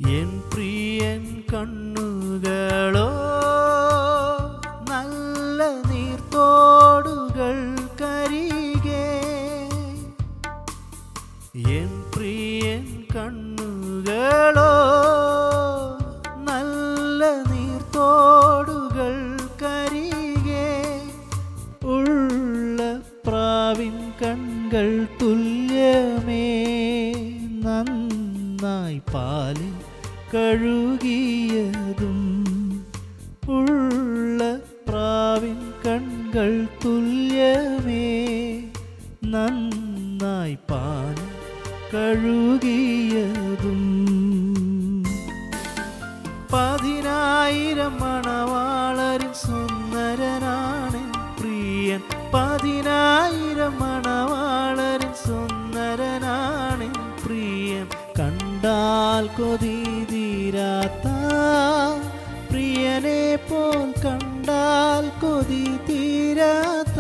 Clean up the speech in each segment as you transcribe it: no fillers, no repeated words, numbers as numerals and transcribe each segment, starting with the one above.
N പ്രിയൻ കണ്ണുകളോ നല്ല നീർത്തോടുകൾ കരികെ. N പ്രിയൻ കണ്ണുകളോ നല്ല നീർത്തോടുകൾ കരികെ. ഉള്ള പ്രാവിൻ കൺകൾ തുല്യമേ നന്നായി പാലിൽ കഴുകിയതും. ഉള്ള പ്രാവിൻ കൺകൾ തുല്യമേ നന്നായി പാലിൽ കഴുകിയതും. 10,000 മണവാളരിൽ സുന്ദരനാണ് പ്രിയൻ. 10,000 മണവാളരിൽ സുന്ദരനാണ് പ്രിയൻ. കണ്ടാൽ കൊതി തീരാത്ത പ്രിയനെ പോൽ, കണ്ടാൽ കൊതി തീരാത്ത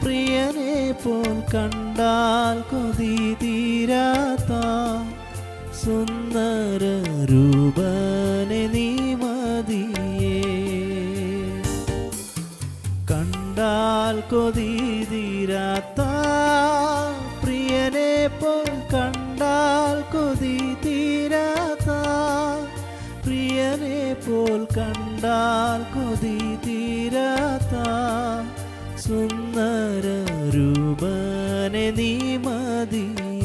പ്രിയനെ പോൽ, കണ്ടാൽ കൊതി തീരാത്ത സുന്ദര രൂപനെ നീ മതിയേ. കണ്ടാൽ കൊതി തീരാത്ത പ്രിയനെ പോൽ, കണ്ടാൽ കൊതി തീരാത്ത പ്രിയനെ പോൽ, കണ്ടാൽ കൊതി തീരാത്ത സുന്ദര രൂപനെ നീ മതിയേ.